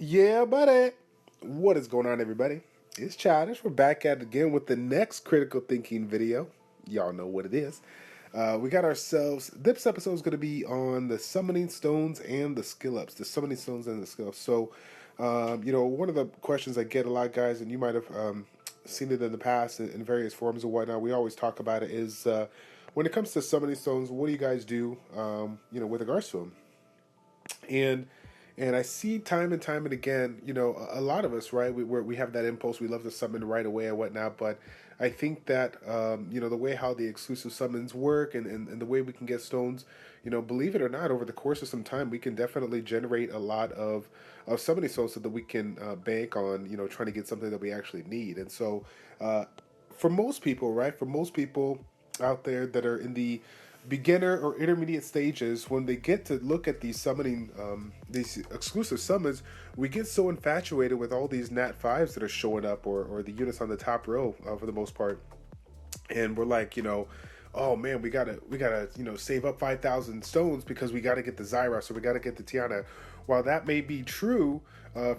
Yeah, buddy. What is going on, everybody? It's Childish. We're back at it again with the next critical thinking video. Y'all know what it is. We got ourselves. This episode is going to be on the summoning stones and the skill ups. The summoning stones and the skill ups. So, one of the questions I get a lot, guys, and you might have seen it in the past in various forms and whatnot. We always talk about it. Is when it comes to summoning stones, what do you guys do? With regards to them, and I see time and time and again, a lot of us, right? We have that impulse. We love to summon right away and whatnot. But I think that, the way how the exclusive summons work and the way we can get stones, believe it or not, over the course of some time, we can definitely generate a lot of summoning stones so that we can bank on, trying to get something that we actually need. And so, for most people, right? For most people out there that are in the beginner or intermediate stages, when they get to look at these summoning, these exclusive summons, we get so infatuated with all these nat 5s that are showing up, or the units on the top row, for the most part, and we're like, oh man, we gotta save up 5,000 stones because we gotta get the Zyros, or we gotta get the Tiana. While that may be true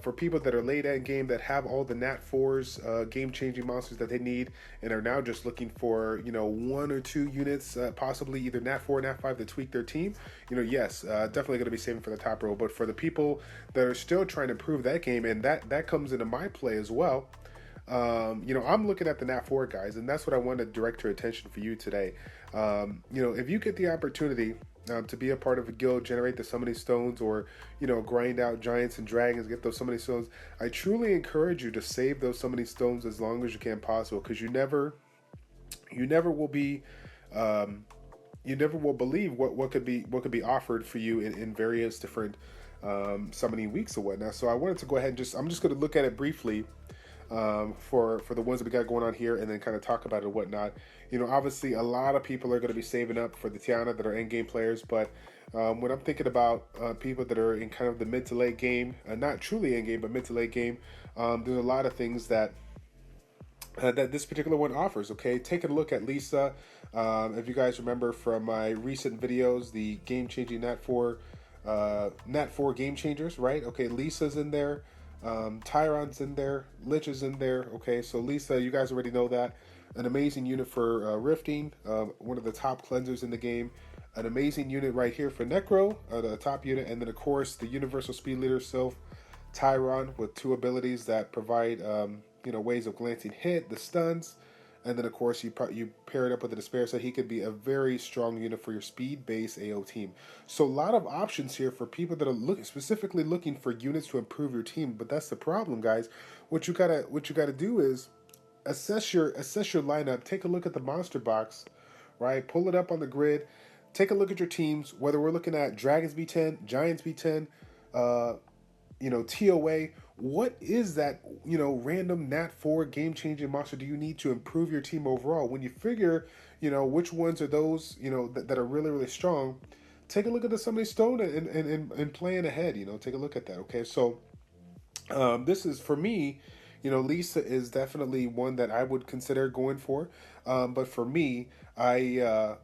for people that are late end game, that have all the Nat 4s, game changing monsters that they need, and are now just looking for one or two units, possibly either Nat 4 or Nat 5 to tweak their team, yes, definitely going to be saving for the top row. But for the people that are still trying to improve that game, and that comes into my play as well. I'm looking at the Nat 4 guys, and that's what I want to direct your attention for you today. If you get the opportunity to be a part of a guild, generate the summoning stones, or grind out giants and dragons, get those summoning stones, I truly encourage you to save those summoning stones as long as you can possible, because you never will be you never will believe what could be offered for you in various different summoning weeks or whatnot. So I wanted to go ahead and I'm just going to look at it briefly, for the ones that we got going on here, and then kind of talk about it and whatnot. Obviously a lot of people are going to be saving up for the Tiana that are end game players, but when I'm thinking about people that are in kind of the mid to late game, not truly end game, but mid to late game, there's a lot of things that this particular one offers. Okay, take a look at Lisa. If you guys remember from my recent videos, the game-changing Nat 4 game changers, right? Okay, Lisa's in there. Tyron's in there, Lich is in there. Okay, so Lisa, you guys already know that. An amazing unit for rifting, one of the top cleansers in the game. An amazing unit right here for Necro, the top unit, and then of course the universal speed leader self, Tyron, with two abilities that provide ways of glancing hit, the stuns, and then of course you pair it up with a despair, so he could be a very strong unit for your speed-based AO team. So a lot of options here for people that are specifically looking for units to improve your team. But that's the problem, guys. What you gotta do is assess your lineup. Take a look at the monster box, right? Pull it up on the grid. Take a look at your teams. Whether we're looking at Dragons B10, Giants B10, TOA. What is that, random Nat 4 game-changing monster do you need to improve your team overall? When you figure, which ones are those, that are really, really strong, take a look at the summoning stone and plan ahead, take a look at that, okay? So, this is, for me, Lisa is definitely one that I would consider going for. But for me, I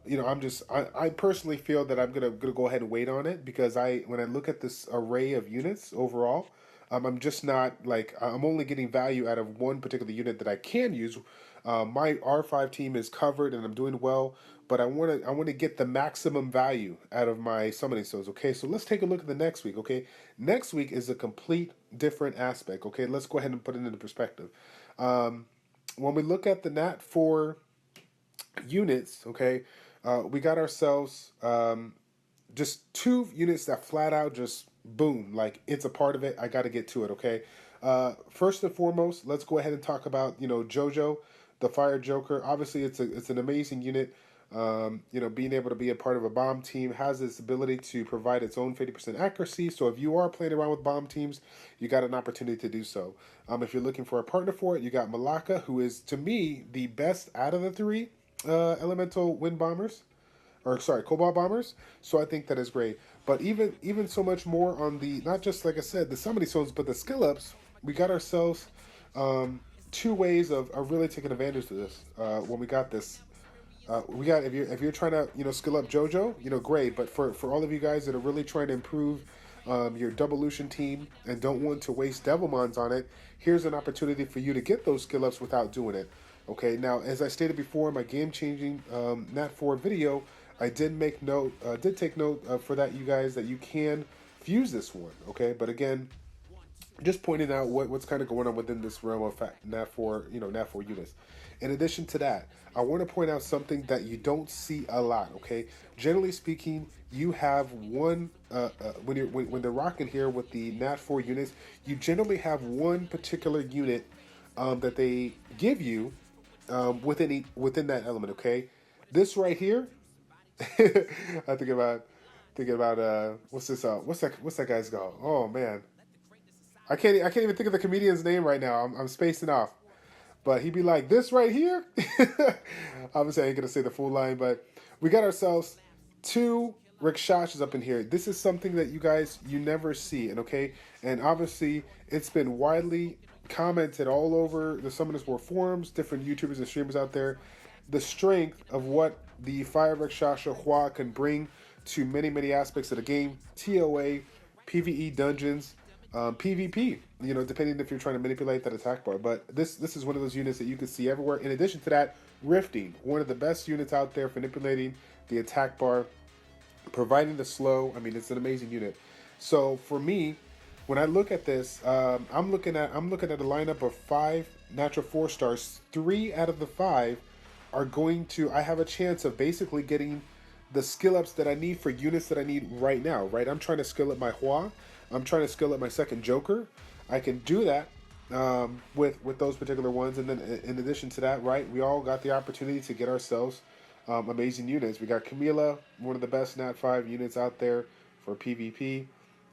personally feel that I'm gonna go ahead and wait on it, because when I look at this array of units overall, I'm just not I'm only getting value out of one particular unit that I can use. My R5 team is covered and I'm doing well, but I want to get the maximum value out of my summoning stones. Okay, so let's take a look at the next week. Okay, next week is a complete different aspect. Okay, let's go ahead and put it into perspective. When we look at the Nat 4 units, okay, we got ourselves just two units that flat out just boom, it's a part of it. I got to get to it, okay? First and foremost, let's go ahead and talk about, Jojo, the Fire Joker. Obviously, it's an amazing unit. Being able to be a part of a bomb team, has this ability to provide its own 50% accuracy. So if you are playing around with bomb teams, you got an opportunity to do so. If you're looking for a partner for it, you got Malaka, who is, to me, the best out of the three elemental wind bombers. Cobalt bombers. So I think that is great. But even so much more on the, not just like I said, the summoning stones, but the skill ups. We got ourselves two ways of really taking advantage of this. When we got this, we got, if you're trying to skill up JoJo, great. But for all of you guys that are really trying to improve your Devolution team and don't want to waste Devilmons on it, here's an opportunity for you to get those skill ups without doing it. Okay, now as I stated before in my game-changing Nat 4 video, I did take note for that, you guys, that you can fuse this one. Okay, but again, just pointing out what's kind of going on within this realm of Nat 4, Nat 4 units. In addition to that, I want to point out something that you don't see a lot. Okay, generally speaking, you have one when they're rocking here with the Nat 4 units, you generally have one particular unit that they give you within that element. Okay, this right here, I thinking about what's this? What's that guy's called? Oh man, I can't even think of the comedian's name right now. I'm spacing off. But he'd be like, this right here. Obviously, I ain't gonna say the full line, but we got ourselves 2 Rakshasas up in here. This is something that you never see, and obviously it's been widely commented all over the Summoners War forums, different YouTubers and streamers out there, the strength of what the Fire Rakshasa Hua can bring to many aspects of the game: TOA, PvE dungeons, PvP, depending if you're trying to manipulate that attack bar. But this is one of those units that you can see everywhere. In addition to that, Rifting, one of the best units out there for manipulating the attack bar, providing the slow. I mean, it's an amazing unit. So for me, when I look at this, I'm looking at a lineup of 5 natural 4 stars. 3 out of the 5 are going to. I have a chance of basically getting the skill ups that I need for units that I need right now. Right, I'm trying to skill up my Hua. I'm trying to skill up my second Joker. I can do that with those particular ones. And then in addition to that, right, we all got the opportunity to get ourselves amazing units. We got Camila, one of the best Nat 5 units out there for PvP.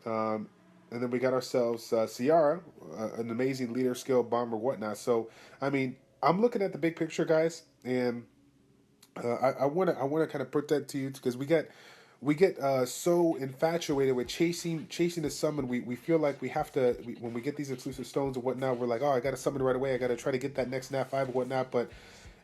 And then we got ourselves Ciara, an amazing leader, skill, bomber, whatnot. So, I mean, I'm looking at the big picture, guys, and I want to kind of put that to you because we get so infatuated with chasing the summon. We feel like we have to, when we get these exclusive stones and whatnot, we're like, oh, I got to summon right away. I got to try to get that next Nat 5 and whatnot. But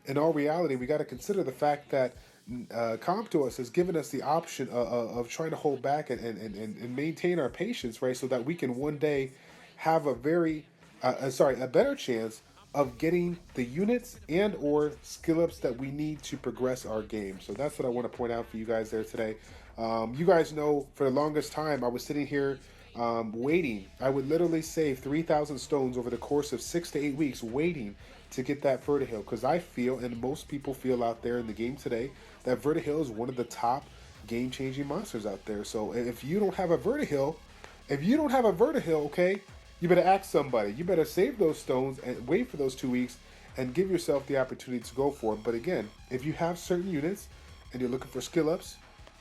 in all reality, we got to consider the fact that CompTOS has given us the option of trying to hold back and maintain our patience, right? So that we can one day have a better chance of getting the units and or skill ups that we need to progress our game. So that's what I want to point out for you guys there today. You guys know for the longest time I was sitting here waiting. I would literally save 3,000 stones over the course of 6 to 8 weeks waiting to get that Vertihil, because I feel, and most people feel out there in the game today, that Vertihil is one of the top game-changing monsters out there. So if you don't have a Vertihil, okay, you better ask somebody. You better save those stones and wait for those 2 weeks and give yourself the opportunity to go for it. But again, if you have certain units and you're looking for skill ups,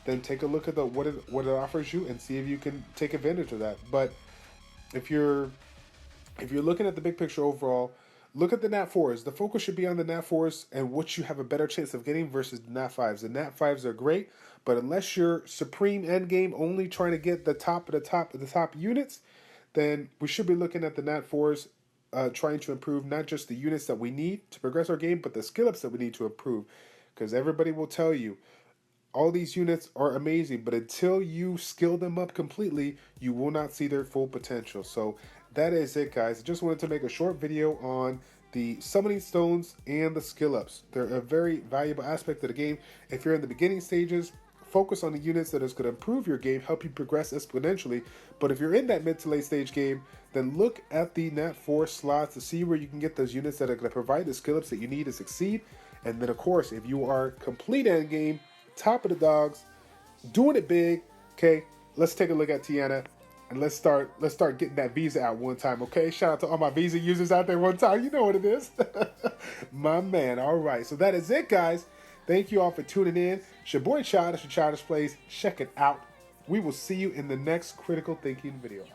then take a look at what it offers you and see if you can take advantage of that. But if you're looking at the big picture overall, look at the Nat 4s. The focus should be on the Nat 4s and what you have a better chance of getting versus the Nat 5s. The Nat 5s are great, but unless you're supreme endgame only trying to get the top of the top units, then we should be looking at the Nat 4s trying to improve not just the units that we need to progress our game, but the skill ups that we need to improve. Because everybody will tell you, all these units are amazing, but until you skill them up completely, you will not see their full potential. So that is it, guys. I just wanted to make a short video on the summoning stones and the skill ups. They're a very valuable aspect of the game. If you're in the beginning stages, focus on the units that is going to improve your game, help you progress exponentially. But if you're in that mid to late stage game, then look at the Nat 4 slots to see where you can get those units that are going to provide the skill ups that you need to succeed. And then, of course, if you are complete end game, top of the dogs, doing it big, okay, let's take a look at Tiana and let's start getting that visa out one time, okay? Shout out to all my visa users out there one time. You know what it is. My man. All right, so that is it, guys. Thank you all for tuning in. It's your boy Childish from ChildishPlays. Check it out. We will see you in the next Critical Thinking video.